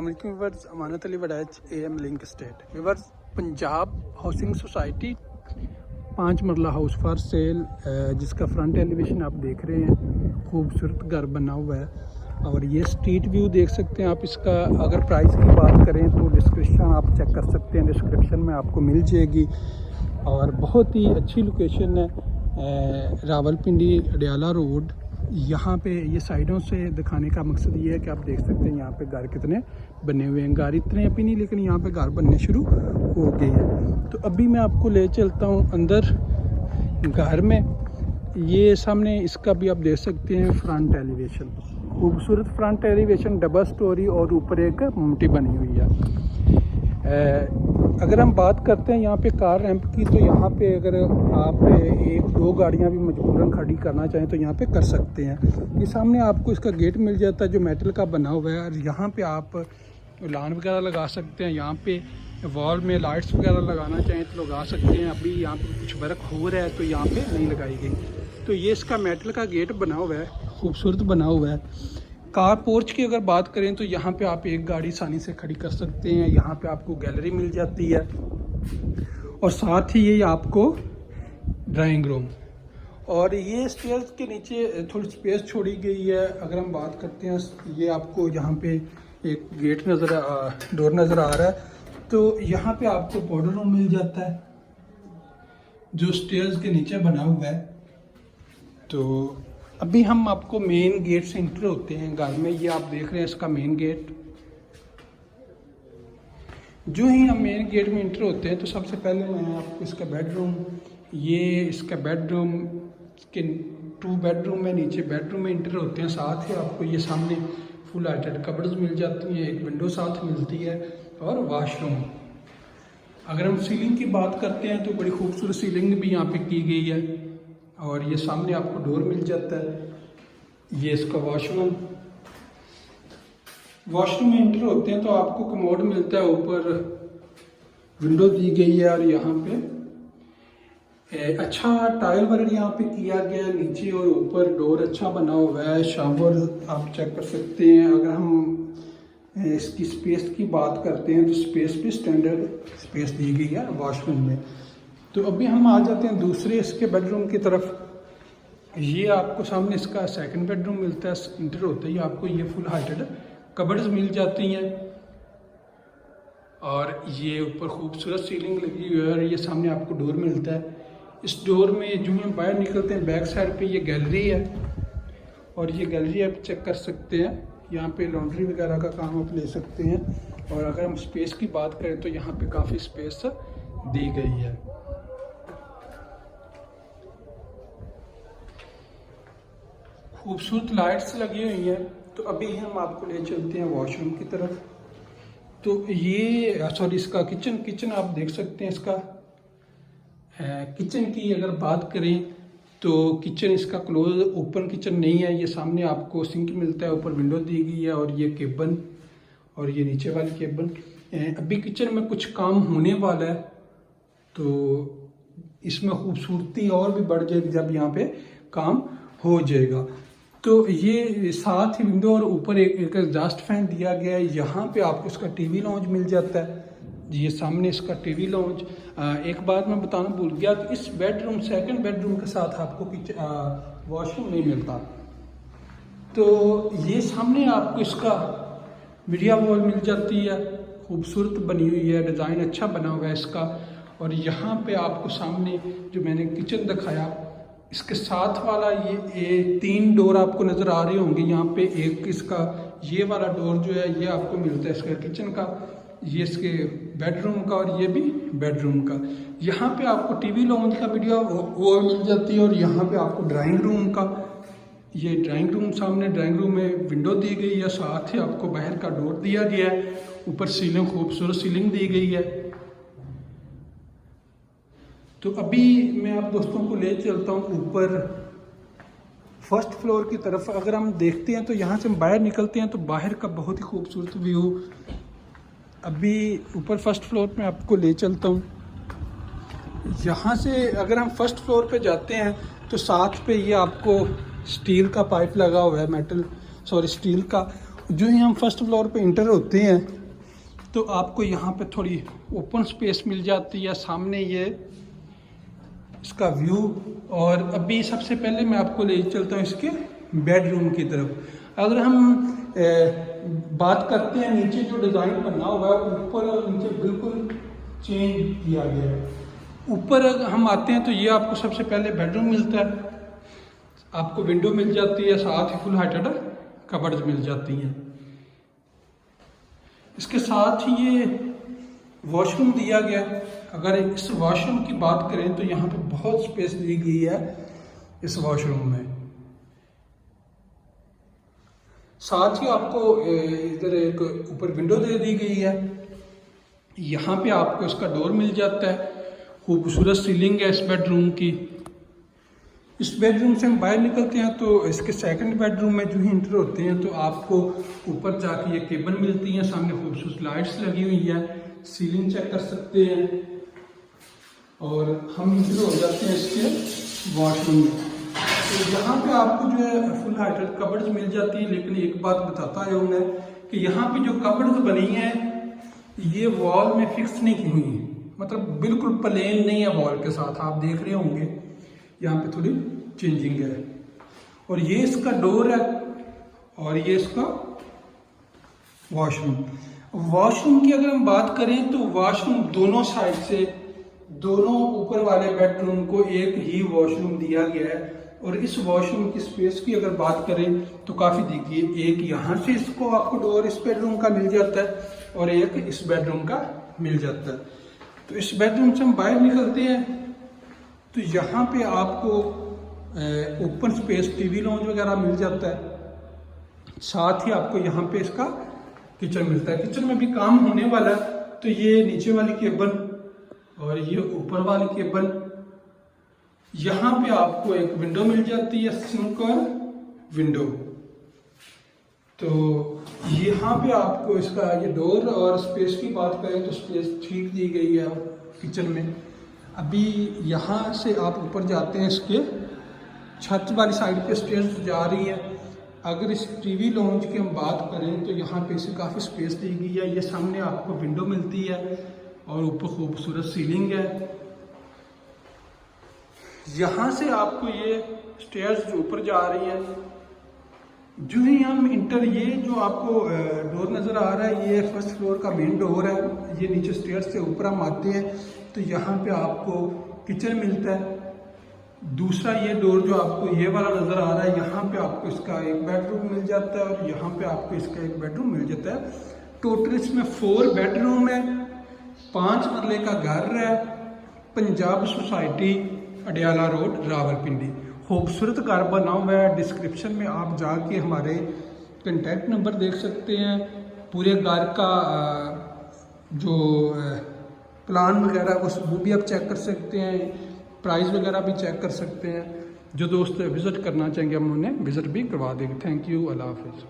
Viewers, Amanat Ali Waraich AM link state viewers, Punjab housing society 5 marla house for sale, जिसका front elevation आप देख रहे हैं। खूबसूरत घर बना हुआ है और ये स्ट्रीट व्यू देख सकते हैं आप। इसका अगर प्राइस की बात करें तो डिस्क्रिप्शन आप चेक कर सकते हैं, डिस्क्रिप्शन में आपको मिल जाएगी। और बहुत ही अच्छी लोकेशन है, रावलपिंडी अडियाला रोड। यहाँ पे ये साइडों से दिखाने का मकसद ये है कि आप देख सकते हैं यहाँ पे घर कितने बने हुए हैं। घर इतने अभी नहीं, लेकिन यहाँ पे घर बनने शुरू हो गए हैं। तो अभी मैं आपको ले चलता हूँ अंदर घर में। ये सामने इसका भी आप देख सकते हैं फ्रंट एलिवेशन, खूबसूरत फ्रंट एलिवेशन, डबल स्टोरी और ऊपर एक ममटी बनी हुई है। अगर हम बात करते हैं यहाँ पे कार रैंप की, तो यहाँ पे अगर आप 1-2 गाड़ियाँ भी मजबूरन खड़ी करना चाहें तो यहाँ पे कर सकते हैं। ये सामने आपको इसका गेट मिल जाता है जो मेटल का बना हुआ है, और यहाँ पे आप लान वगैरह लगा सकते हैं। यहाँ पे वॉल में लाइट्स वगैरह लगाना चाहें तो लगा सकते हैं। अभी यहाँ पे कुछ वर्क हो रहा है तो यहाँ पे नहीं लगाई गई। तो ये इसका मेटल का गेट बना हुआ है, खूबसूरत बना हुआ है। कार पोर्च की अगर बात करें तो यहाँ पे आप एक गाड़ी आसानी से खड़ी कर सकते हैं। यहाँ पे आपको गैलरी मिल जाती है और साथ ही ये आपको ड्राइंग रूम, और ये स्टेयर्स के नीचे थोड़ी स्पेस छोड़ी गई है। अगर हम बात करते हैं, ये आपको यहाँ पे एक गेट डोर नज़र आ रहा है, तो यहाँ पे आपको पाउडर रूम मिल जाता है जो स्टेयर्स के नीचे बना हुआ है। तो अभी हम आपको मेन गेट से एंटर होते हैं घर में। ये आप देख रहे हैं इसका मेन गेट। जो ही हम मेन गेट में एंटर होते हैं तो सबसे पहले मैं आपको इसका बेडरूम, ये इसका बेडरूम के 2 बेडरूम में, नीचे बेडरूम में एंटर होते हैं। साथ ही आपको ये सामने फुल हाइटेड कबर्ड्स मिल जाती हैं, एक विंडो साथ मिलती है और वाशरूम। अगर हम सीलिंग की बात करते हैं तो बड़ी खूबसूरत सीलिंग भी यहाँ पे की गई है, और ये सामने आपको डोर मिल जाता है। ये इसका वॉशरूम में एंटर होते हैं तो आपको कमोड मिलता है, ऊपर विंडो दी गई है, और यहाँ पे अच्छा टाइल वर्क यहाँ पे किया गया है। नीचे और ऊपर डोर अच्छा बना हुआ है। शावर आप चेक कर सकते हैं। अगर हम इसकी स्पेस की बात करते हैं तो स्पेस भी स्टैंडर्ड स्पेस दी गई है वॉशरूम में। तो अभी हम आ जाते हैं दूसरे इसके बेडरूम की तरफ। ये आपको सामने इसका सेकंड बेडरूम मिलता है। इंटर होते ही आपको ये फुल हाइटेड कबर्ड्स मिल जाती हैं, और ये ऊपर खूबसूरत सीलिंग लगी हुई है, और ये सामने आपको डोर मिलता है। इस डोर में जो हम बाहर निकलते हैं, बैक साइड पे ये गैलरी है, और ये गैलरी आप चेक कर सकते हैं। यहाँ पे लॉन्ड्री वगैरह का काम आप ले सकते हैं। और अगर हम स्पेस की बात करें तो यहाँ पे काफ़ी स्पेस दी गई है। खूबसूरत लाइट्स लगी हुई हैं। तो अभी हम आपको ले चलते हैं वॉशरूम की तरफ। तो ये इसका किचन आप देख सकते हैं। इसका किचन की अगर बात करें तो किचन इसका क्लोज ओपन किचन नहीं है। ये सामने आपको सिंक मिलता है, ऊपर विंडो दी गई है, और ये केबन, और ये नीचे वाली केबन। अभी किचन में कुछ काम होने वाला है, तो इसमें खूबसूरती और भी बढ़ जाएगी जब यहाँ पे काम हो जाएगा। तो ये साथ ही विंडो और ऊपर एक एग्जॉस्ट फैन दिया गया है। यहाँ पे आपको इसका टीवी लॉन्च मिल जाता है। ये सामने इसका टीवी लॉन्च। एक बात मैं बताना भूल गया कि इस बेडरूम, सेकंड बेडरूम के साथ आपको वॉशरूम नहीं मिलता। तो ये सामने आपको इसका मीडिया वॉल मिल जाती है, खूबसूरत बनी हुई है, डिज़ाइन अच्छा बना हुआ है इसका। और यहाँ पे आपको सामने जो मैंने किचन दिखाया, इसके साथ वाला ये 3 डोर आपको नज़र आ रहे होंगे। यहाँ पे एक इसका ये वाला डोर जो है ये आपको मिलता है इसका किचन का, ये इसके बेडरूम का, और ये भी बेडरूम का। यहाँ पे आपको टीवी लॉन्च का वीडियो वो मिल जाती है। और यहाँ पे आपको ड्राइंग रूम का, ये ड्राइंग रूम, सामने ड्राइंग रूम में विंडो दी गई है, साथ ही आपको बाहर का डोर दिया गया है। ऊपर सीलिंग, खूबसूरत सीलिंग दी गई है। तो अभी मैं आप दोस्तों को ले चलता हूँ ऊपर फर्स्ट फ्लोर की तरफ। अगर हम देखते हैं तो यहाँ से हम बाहर निकलते हैं तो बाहर का बहुत ही खूबसूरत व्यू। अभी ऊपर फर्स्ट फ्लोर पे आपको ले चलता हूँ। यहाँ से अगर हम फर्स्ट फ्लोर पे जाते हैं तो साथ पे ये आपको स्टील का पाइप लगा हुआ है, स्टील का, जो ही हम फर्स्ट फ्लोर पे इंटर होते हैं तो आपको यहाँ पे थोड़ी ओपन स्पेस मिल जाती है, सामने ये इसका व्यू। और अभी सबसे पहले मैं आपको ले चलता हूँ इसके बेडरूम की तरफ। अगर हम बात करते हैं नीचे जो डिज़ाइन बना हुआ है ऊपर और नीचे बिल्कुल चेंज किया गया है। ऊपर अगर हम आते हैं तो ये आपको सबसे पहले बेडरूम मिलता है, आपको विंडो मिल जाती है, साथ ही फुल हाइटेड कबर्ड्स मिल जाती हैं। इसके साथ ही ये वॉशरूम दिया गया। अगर इस वॉशरूम की बात करें तो यहाँ पे बहुत स्पेस दी गई है इस वॉशरूम में। साथ ही आपको इधर एक ऊपर विंडो दे दी गई है। यहाँ पे आपको इसका डोर मिल जाता है, खूबसूरत सीलिंग है इस बेडरूम की। इस बेडरूम से हम बाहर निकलते हैं तो इसके सेकंड बेडरूम में जो ही इंटर होते हैं तो आपको ऊपर जाके ये केबल मिलती है, सामने खूबसूरत लाइट्स लगी हुई है, सीलिंग चेक कर सकते हैं। और हम इंटर हो जाते हैं इसके वॉशरूम में। तो यहाँ पे आपको जो है फुल हाइटेड कबर्ड्स मिल जाती है, लेकिन एक बात बताता है उन्हें कि यहाँ पे जो कबर्ड्स बनी है ये वॉल में फिक्स नहीं की हुई, मतलब बिल्कुल प्लेन नहीं है वॉल के साथ। आप देख रहे होंगे यहाँ पे थोड़ी चेंजिंग है। और ये इसका डोर है और ये इसका वॉशरूम। वॉशरूम की अगर हम बात करें तो वॉशरूम दोनों साइड से, दोनों ऊपर वाले बेडरूम को एक ही वॉशरूम दिया गया है। और इस वॉशरूम की स्पेस की अगर बात करें तो काफ़ी देखिए, एक यहाँ से इसको आपको डोर इस बेडरूम का मिल जाता है और एक इस बेडरूम का मिल जाता है। तो इस बेडरूम से हम बाहर निकलते हैं तो यहाँ पे आपको ओपन स्पेस टीवी लॉन्ज वगैरह मिल जाता है। साथ ही आपको यहाँ पे इसका किचन मिलता है। किचन में भी काम होने वाला है। तो ये नीचे वाली केबल और ये ऊपर वाली केबल, यहाँ पे आपको एक विंडो मिल जाती है, सिंक और विंडो। तो यहाँ पे आपको इसका ये डोर और स्पेस की बात करें तो स्पेस ठीक दी गई है किचन में। अभी यहाँ से आप ऊपर जाते हैं, इसके छत वाली साइड पे स्टेयर्स जा रही है। अगर इस टीवी लॉन्ज की हम बात करें तो यहाँ पे इसे काफ़ी स्पेस दी गई है। ये सामने आपको विंडो मिलती है और ऊपर खूबसूरत सीलिंग है। यहाँ से आपको ये स्टेयर्स जो ऊपर जा रही है, जो ही हम इंटर, ये जो आपको डोर नज़र आ रहा है ये फर्स्ट फ्लोर का मेन डोर है। ये नीचे स्टेयर्स से ऊपर हम आते हैं तो यहाँ पे आपको किचन मिलता है। दूसरा ये डोर जो आपको ये वाला नज़र आ रहा है, यहाँ पे आपको इसका एक बेडरूम मिल जाता है और यहाँ पे आपको इसका एक बेडरूम मिल जाता है। टोटल इसमें 4 बेडरूम है, 5 मरले का घर है, पंजाब सोसाइटी, अडियाला रोड, रावलपिंडी। खूबसूरत घर बना हुआ है। डिस्क्रिप्शन में आप जाके हमारे कंटेक्ट नंबर देख सकते हैं। पूरे घर का जो प्लान वगैरह वो भी आप चेक कर सकते हैं, प्राइस वगैरह भी चेक कर सकते हैं। जो दोस्त विज़िट करना चाहेंगे हम उन्हें विज़िट भी करवा देंगे। थैंक यू, अल्लाह हाफिज़।